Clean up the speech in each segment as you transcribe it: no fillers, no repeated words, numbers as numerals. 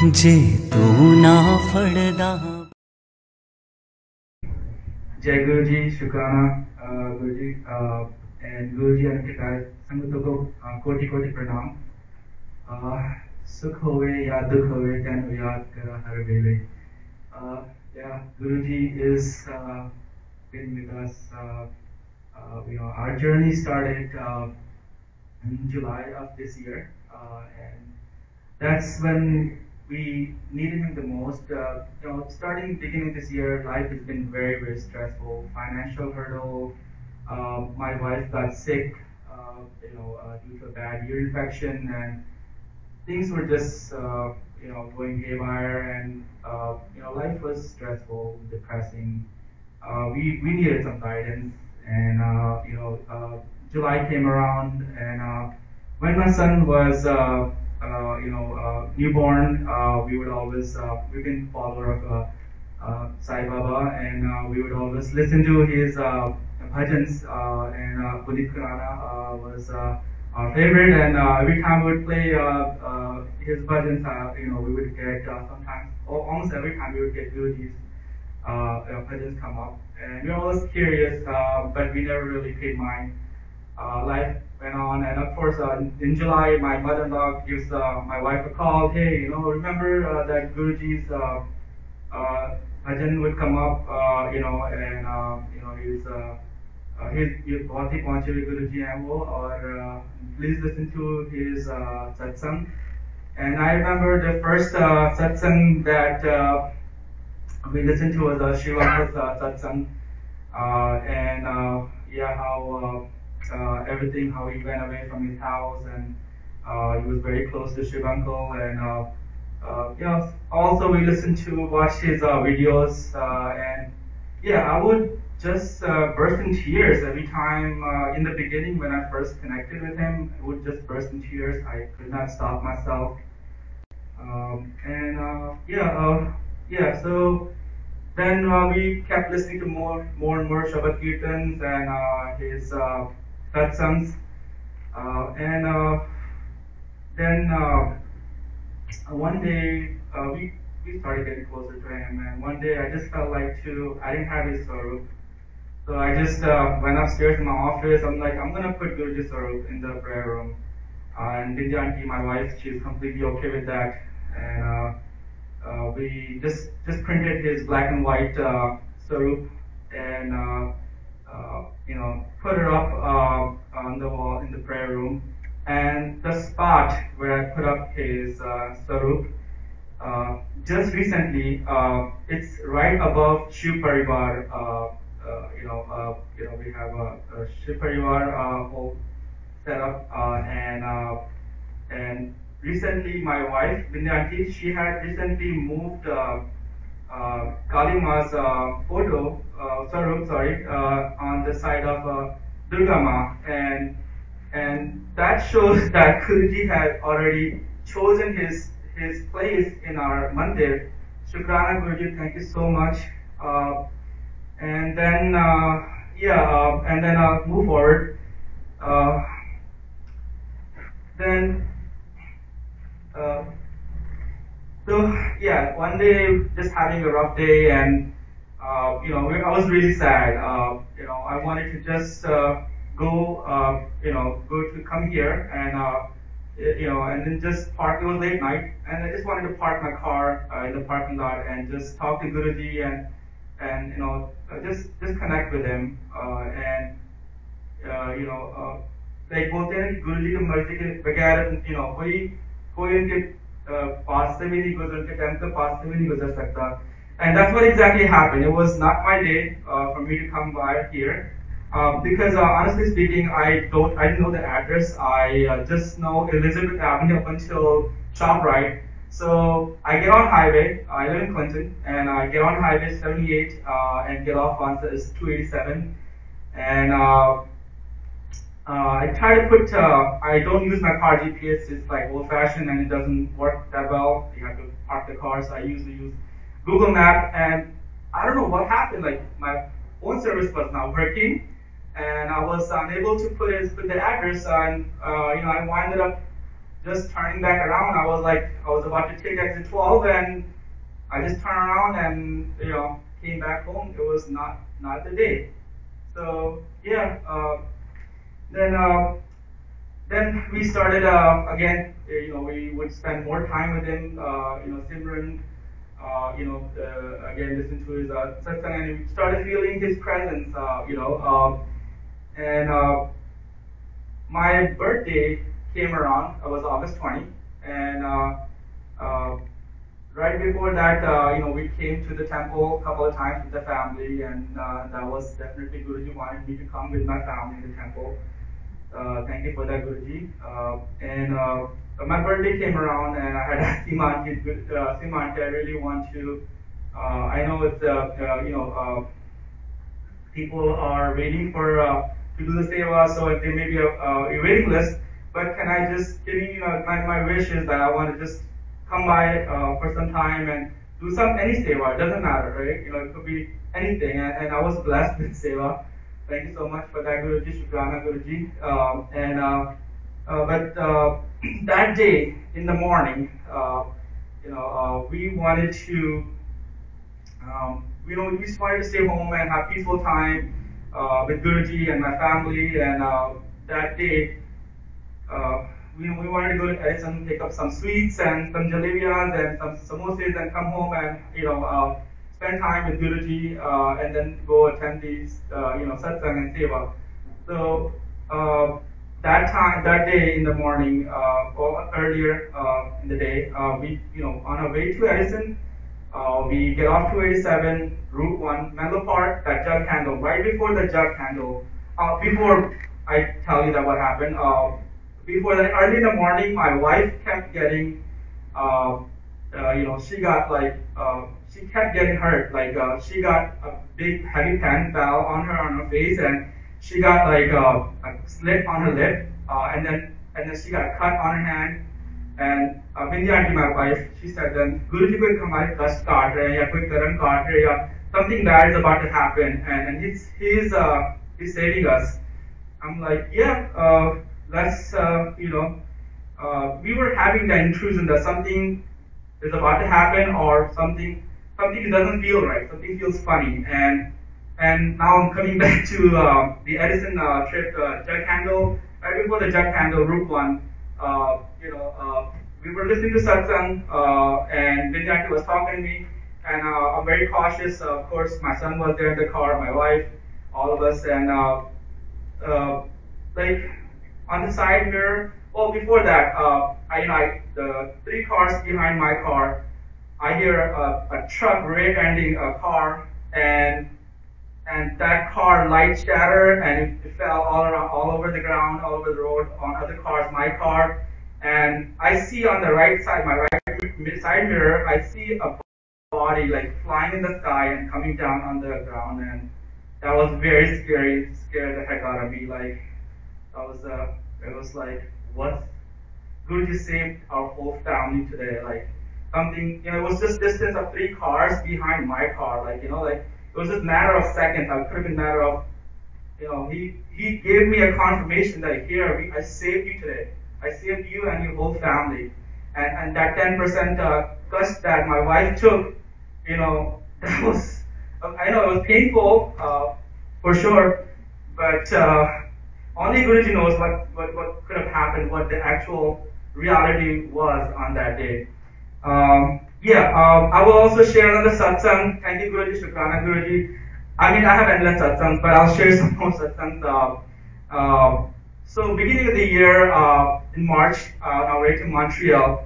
जे तू ना फड़दा। जय गुरुजी, शुक्राना गुरुजी, and गुरुजी अनुष्कार संगतों को कोटि कोटि प्रणाम। सुख होवे या दुख होवे तेनु याद करा हर वेले। Yeah, Guruji is been with us. Our journey started in July of this year, and that's when we needed him the most. Starting beginning this year, life has been very, very stressful. Financial hurdle. My wife got sick, due to a bad ear infection, and things were just, going haywire, and life was stressful, depressing. We needed some guidance, and July came around, and when my son was newborn, we would always we've been follower of Sai Baba, and we would always listen to his bhajans, and Budit Kurana was our favorite, and every time we would play his bhajans, we would get sometimes, almost every time we would get Guruji's bhajans come up, and we were always curious, but we never really paid mind. Life went on, and of course, in July, my mother-in-law gives my wife a call. Hey, remember that Guruji's bhajan would come up, he's बहुत ही पहुंचे हुए गुरुजी हैं वो, और please listen to his satsang. And I remember the first satsang that we listened to was Shiva's satsang, and how everything, how he went away from his house, and he was very close to Shiv uncle, and also we listened to watch his videos, and I would just burst in tears every time. In the beginning, when I first connected with him, I would just burst in tears. I could not stop myself, so then we kept listening to more and more Shabad Kirtans and his satsangs, and then one day we started getting closer to him, and one day I just felt like I didn't have his sarup, so I just went upstairs in my office. I'm like, I'm gonna put Guruji's sarup in the prayer room, and Vidya auntie, my wife, she's completely okay with that, and we just printed his black and white sarup, and put it up on the wall in the prayer room. And the spot where I put up his sarup, just recently, it's right above Shiv Parivar. We have a Shiv Parivar whole setup, and recently my wife, Vidya auntie, she had recently moved Kali Ma's photo, sarup, on the side of Durga Ma, and that shows that Guruji had already chosen his place in our mandir. Shukrana Guruji, thank you so much. And then and then I'll move forward. One day just having a rough day, and I was really sad. I wanted to just go to come here, and then just park. It was late night, and I just wanted to park my car in the parking lot and just talk to Guruji, and just connect with him, and like बोलते हैं कि गुरुजी की मर्जी के बगैर कोई उनके पास से भी नहीं गुजर, उनके टाइम के पास से भी नहीं गुजर सकता. And that's what exactly happened. It was not my day for me to come by here. Because honestly speaking, I didn't know the address. I just know Elizabeth Avenue up until ShopRite. So I get on highway. I live in Clinton, and I get on highway 78 and get off on 287. And I try to put. I don't use my car GPS. It's like old-fashioned, and it doesn't work that well. You have to park the car. So I usually use Google Map, and I don't know what happened. Like my phone service was not working, and I was unable to put the address, and I winded up just turning back around, I was about to take exit 12, and I just turned around and came back home. It was not the day. So yeah, then we started again. We would spend more time with him. Simran. Again, listen to his satsang, and we started feeling his presence. And my birthday came around. It was August 20, and right before that, we came to the temple a couple of times with the family, and that was definitely Guruji wanted me to come with my family to the temple. Thank you for that, Guruji. My birthday came around, and I had asked Simanti, I really want to. I know it's people are waiting for to do the seva, so there may be a waiting list. But can I just give you my wish is that I want to just come by for some time and do any seva. It doesn't matter, right? It could be anything. And I was blessed with seva. Thank you so much for that, Guruji. Shukrana, Guruji. But that day in the morning, we wanted to, we just wanted to stay home and have peaceful time with Guruji and my family. And that day, we wanted to go to Edison, pick up some sweets and some jalebiyas and some samosas, and come home and spend time with Guruji, and then go attend these satsang and seva. So that day in the morning, or earlier in the day, we on our way to Edison, we get off 287 Route 1 Menlo Park, that jug handle. Right before the jug handle, before I tell you that what happened, before that, early in the morning, my wife kept getting, she kept getting hurt. She got a big heavy pen fell on her face, and she got a slit on her lip, and then she got a cut on her hand. And Vindhyati, my wife, she said, then Guruji ko hamare kast kaat rahe hain, ya koi karan kaat rahe, ya something bad is about to happen, and he's saving us. I'm like, yeah, let's we were having that intrusion that something is about to happen, or something doesn't feel right, something feels funny, and now I'm coming back to the Edison trip, jug handle. Right before the jug handle, Route 1, we were listening to satsang, and Vindhyati was talking to me, and I'm very cautious. Of course, my son was there in the car, my wife, all of us, and on the side mirror. Well, before that, the 3 cars behind my car, I hear a truck rear-ending a car, and that car light shattered, and it fell all over the ground, all over the road, on other cars, my car. And I see on the right side, my right side mirror, I see a body flying in the sky and coming down on the ground, and that was very scary. It scared the heck out of me. It was like, what? Guruji saved our whole family today. Something, it was just distance of 3 cars behind my car. It was just a matter of seconds. It could have been a matter of, he gave me a confirmation that here, I saved you today. I saved you and your whole family. And that 10% cut that my wife took, that was, I know it was painful, for sure, but only Guruji knows what could have happened, what the actual reality was on that day. I will also share another satsang. Thank you, Guruji. Shukrana, Guruji. I have endless satsangs, but I'll share some more satsangs. So beginning of the year, in March, on our way to Montreal,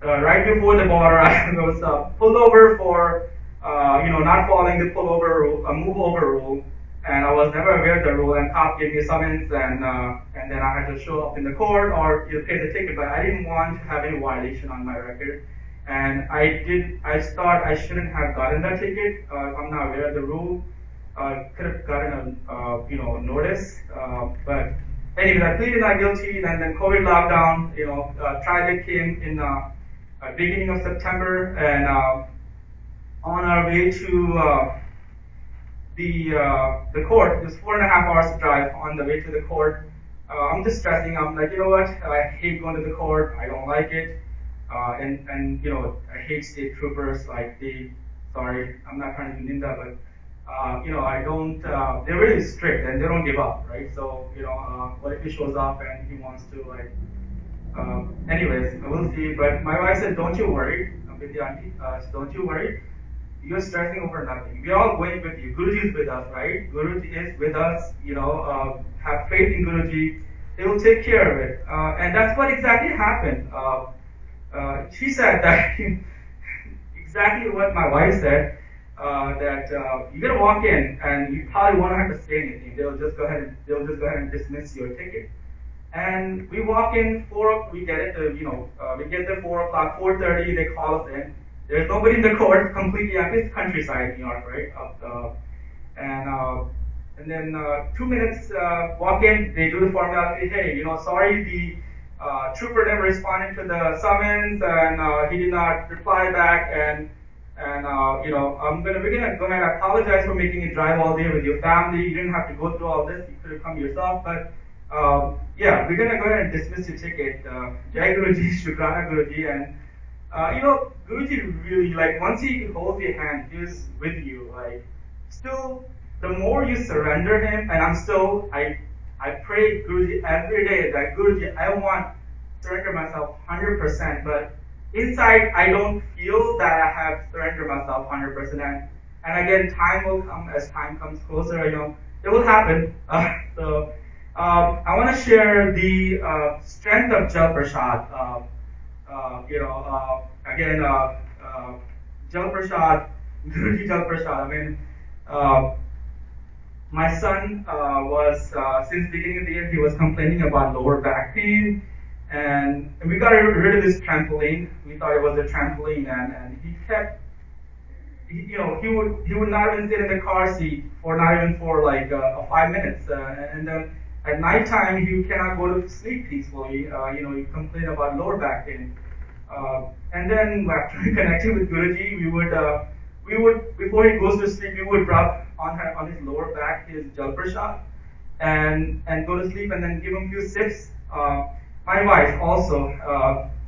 right before the border, I was pulled over for, not following the move over rule, and I was never aware of the rule. And cop gave me a summons, and then I had to show up in the court or pay the ticket. But I didn't want to have any violation on my record, and I thought I shouldn't have gotten that ticket. I'm not aware of the rule. Could have gotten a notice, but anyway, I pleaded not guilty. Then COVID lockdown, trial came in beginning of September, and on our way to the court, it was 4.5 hours drive on the way to the court. I'm just stressing. I'm like, you know what? I hate going to the court. I don't like it. And you know, I hate state troopers. Like sorry, I'm not trying to be ninja, but you know, I don't. They're really strict and they don't give up, right? So you know, what if he shows up and he wants to like? Anyways, we'll see. But my wife said, don't you worry, with the auntie. Don't you worry. You're stressing over nothing. We're all going with you. Guruji is with us, right? Guruji is with us. You know, have faith in Guruji. They will take care of it. And that's what exactly happened. She said that exactly what my wife said. That you're gonna walk in and you probably won't have to say anything. They'll just go ahead and dismiss your ticket. And we walk in we get it. We get there 4 o'clock, 4:30. They call us in. There's nobody in the court, completely empty. It's countryside, New York, right? And then 2 minutes walk in, they do the formality. Hey, you know, sorry, the trooper never responded to the summons, and he did not reply back. And you know, we're gonna go ahead and apologize for making you drive all day with your family. You didn't have to go through all this. You could have come yourself, but. Yeah, we're gonna go ahead and dismiss your ticket. Jai Guruji, Shukrana Guruji, and you know, Guruji really, like, once he holds your hand, he's with you. Like, still, the more you surrender him, and I pray Guruji every day that Guruji, I want to surrender myself 100%, but inside I don't feel that I have surrendered myself 100%. And again, time will come as time comes closer. You know, it will happen. I want to share the strength of Jal Prasad. Again, Jal Prasad, Guruji Jal Prasad. I mean, my son was, since the beginning of the year, he was complaining about lower back pain. And we got rid of this trampoline. We thought it was a trampoline, and he kept, he would not even sit in the car seat not even for like 5 minutes, and then. At night time, he cannot go to sleep peacefully. He complained about lower back pain. And then after we connected with Guruji, we would before he goes to sleep, we would rub on his lower back his Jal Prasad and go to sleep, and then give him a few sips. My wife also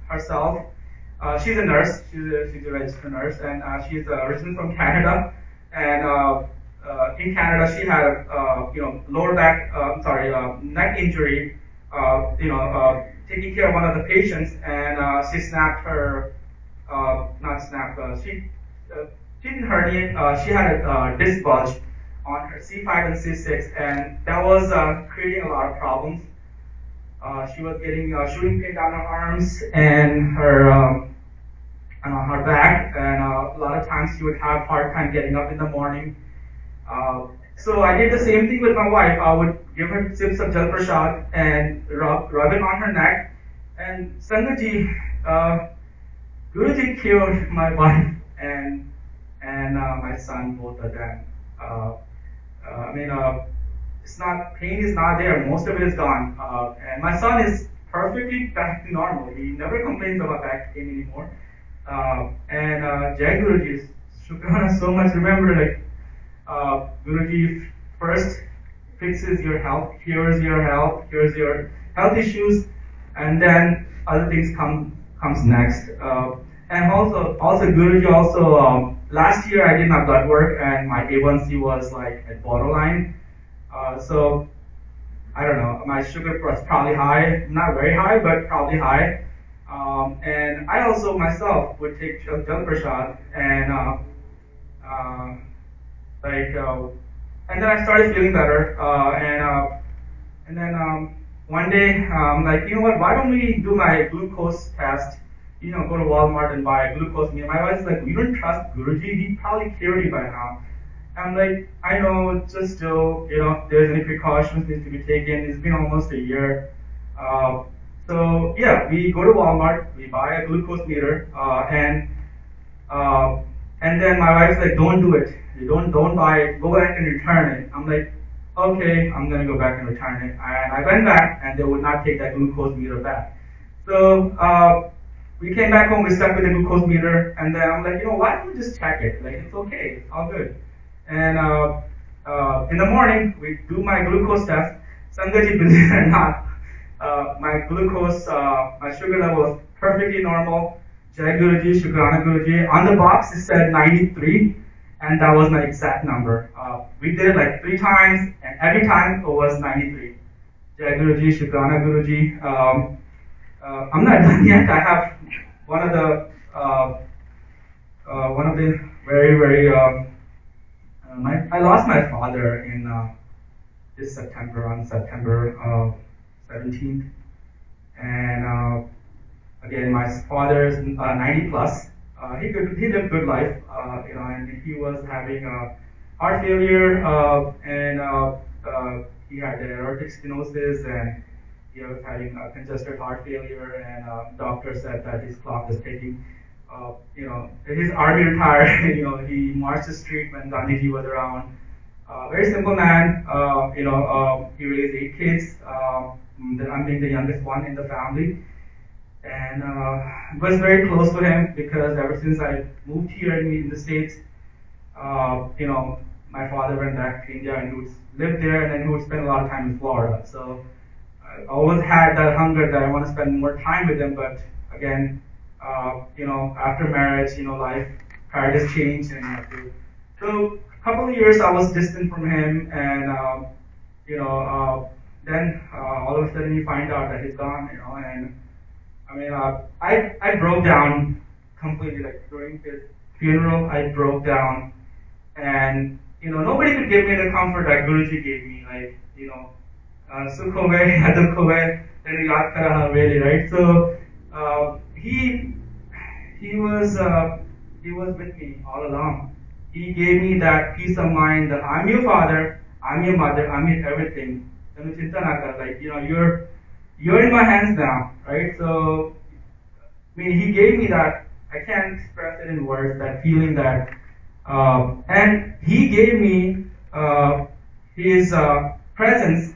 herself, she's a nurse. She's a registered nurse, and she's originally from Canada, and. In Canada, she had a lower back, neck injury. Taking care of one of the patients, and she snapped her, she didn't herniate. She had a disc bulge on her C5 and C6, and that was creating a lot of problems. She was getting shooting pain down her arms and her back, and a lot of times she would have a hard time getting up in the morning. So I did the same thing with my wife. I would give her sips of Jal Prasad and rub it on her neck. And Sangaji, Guruji cured my wife and my son, both of them. Pain is not there. Most of it is gone. And my son is perfectly back to normal. He never complains about back pain anymore. Jai Guruji, Shukrana so much. Remember, Guruji first fixes your health, cures your health issues, and then other things comes next. And also Guruji also last year I did my blood work and my A1C was like at borderline. So I don't know, my sugar was probably high, not very high, but probably high. And I also myself would take Jal Prasad and and then I started feeling better, and then one day I'm like, you know what? Why don't we do my glucose test? Go to Walmart and buy a glucose meter. My wife's like, you don't trust Guruji? He probably cured you by now. I'm like, I know, just still, there's any precautions need to be taken. It's been almost a year. So yeah, we go to Walmart, we buy a glucose meter, and then my wife's like, don't do it. You don't buy it. Go back and return it. I'm like, okay, I'm gonna go back and return it. And I went back, and they would not take that glucose meter back. So we came back home. We stuck with the glucose meter, and then I'm like, why don't we just check it? Like, it's okay, it's all good. And in the morning, we do my glucose test. Sangaji, believe it or not, my glucose, my sugar level was perfectly normal. Jai Guruji, Shukrana Guruji. On the box it said 93, and that was my exact number. We did it like 3 times, and every time it was 93. Jai Guruji, Shukrana Guruji. I'm not done yet. I have one of the very I lost my father in this September, on September 17th, and again, my father is 90 plus. He lived good life, and he was having heart failure, and he had aortic stenosis, and he was having congested heart failure, and doctor said that his clock is taking. His army retired. He marched the street when Gandhiji was around. Very simple man. He raised 8 kids. I'm being the youngest one in the family, and was very close to him because ever since I moved here in the States, my father went back to India and he would live there, and then he would spend a lot of time in Florida. So I always had that hunger that I want to spend more time with him, but again, after marriage, life priorities change, and so a couple of years I was distant from him, and then all of a sudden you find out that he's gone, and I broke down completely, like during his funeral, I broke down, and nobody could give me the comfort that Guruji gave me, like Sukh ho gaye ya dukh ho gaye, then yaad kar raha really, right? So he was with me all along. He gave me that peace of mind that I'm your father, I'm your mother, I'm your everything. Like you're in my hands now, right? So he gave me that. I can't express it in words. That feeling that, and he gave me his presence.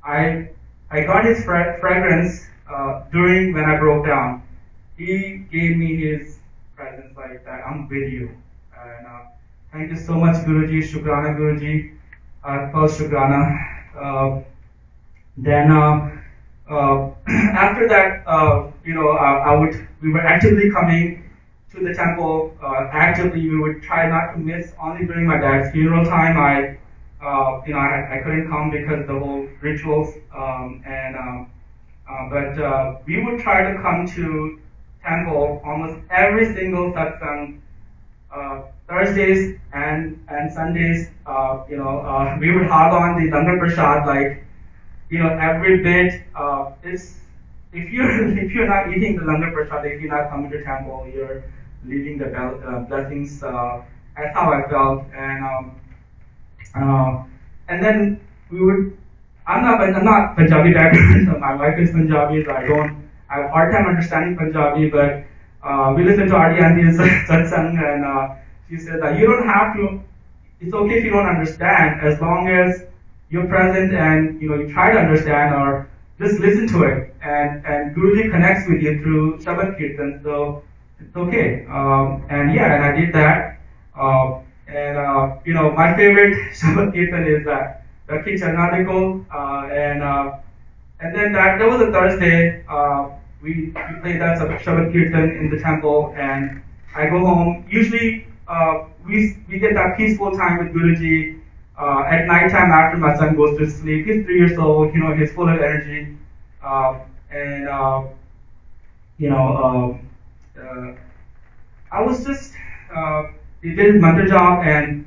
I got his fragrance during when I broke down. He gave me his presence like that. I'm with you. And thank you so much, Guruji, Shukrana Guruji, Paul Shukrana. Then after that, we were actively coming to the temple. Actively, we would try not to miss. Only during my dad's funeral time, I couldn't come because of the whole rituals. But we would try to come to temple almost every single satsang, Thursdays and Sundays. We would hog on the langar prasad, like every bit. If you're not eating the langar prasad, if you're not coming to temple, you're leaving the blessings. That's how I felt, and then we would. I'm not Punjabi background. So my wife is Punjabi, so I have a hard time understanding Punjabi. But we listen to Auntie Auntie's Satsang, and she said that you don't have to. It's okay if you don't understand, as long as you're present and you try to understand, or just listen to it. And Guruji connects with you through Shabad Kirtan, so it's okay. And I did that. My favorite Shabad Kirtan is that. Rakhi Charnadikul, and then that was a Thursday. We played that Shabad Kirtan in the temple, and I go home. Usually, we get that peaceful time with Guruji at night time after my son goes to sleep. He's 3 years old. He's full of energy, I was just we did mantra job and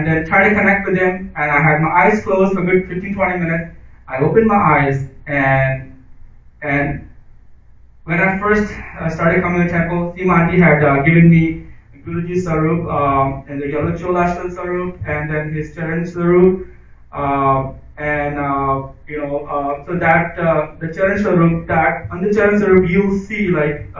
then try to connect with him, and I had my eyes closed for a good 15-20 minutes. I opened my eyes, and when I first started coming to the temple, Simanti had given me Guruji Sarup, and the yellow Cholashal Sarup, and then his Charan Sarup, so that the Charan Sarup, that on the Charan Sarup you'll see like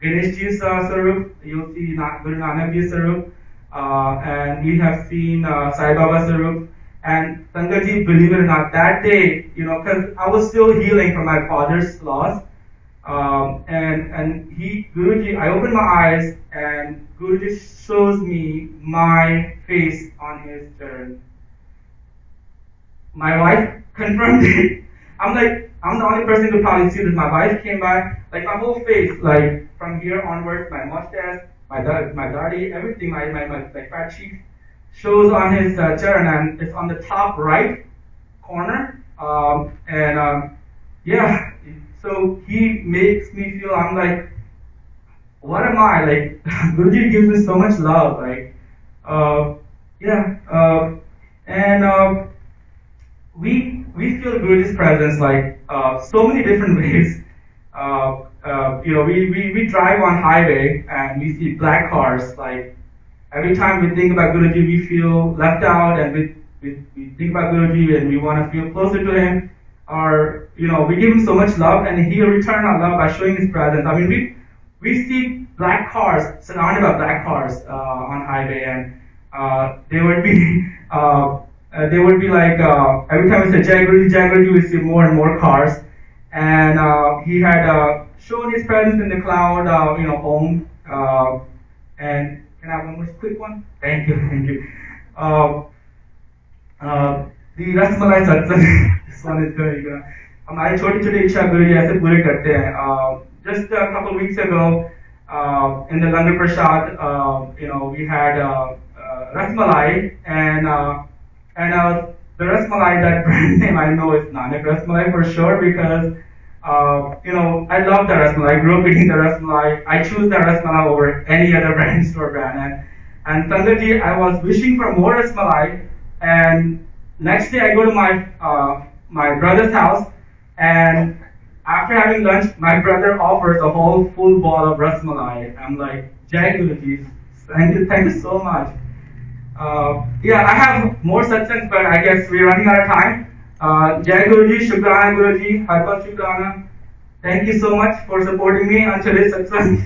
Ganesh Ji's Sarup, you'll see Guru Nanak Ji's Sarup, and we have seen Sai Baba Sarup. And Sangaji, believe it or not, that day, because I was still healing from my father's loss, and Guruji, I opened my eyes, and Guruji shows me my face on his charan. My wife confirmed it. I'm like, I'm the only person who probably see this. My wife came by, like my whole face, like from here onwards, my mustache, my body, everything, my like fat cheeks shows on his chair, and it's on the top right corner. Yeah, so he makes me feel, I'm like, what am I? Like, Guruji gives me so much love. Like, yeah, and we feel Guruji's presence like so many different ways. We drive on highway and we see black cars. Like every time we think about Guruji, we feel left out, and we think about Guruji and we want to feel closer to him. Or we give him so much love, and he'll return our love by showing his presence. I mean, we see black cars, surrounded by black cars on highway, and they would be like every time we say Jai Guruji, we see more and more cars. And he had shown his presence in the cloud, home. And can I have one more quick one? Thank you. The Rasmalai Satsang. This one is good. हमारी छोटी-छोटी इच्छा गुरुजी ऐसे पूरे करते हैं. Just a couple of weeks ago, in the Langar Prasad, we had Rasmalai, and the Rasmalai, that brand name I know is Nanak Rasmalai for sure, because I love the Rasmalai. I grew up eating the Rasmalai. I choose the Rasmalai over any other brand, store brand. And Sangaji, I was wishing for more Rasmalai, and next day I go to my brother's house, and after having lunch, my brother offers a whole full bottle of Rasmalai. I'm like, Jai Guruji, thank you so much. Yeah, I have more satsangs, but I guess we're running out of time. Jai Guruji, Shukrana Guruji, Hyper Shukrana. Thank you so much for supporting me on today's satsang.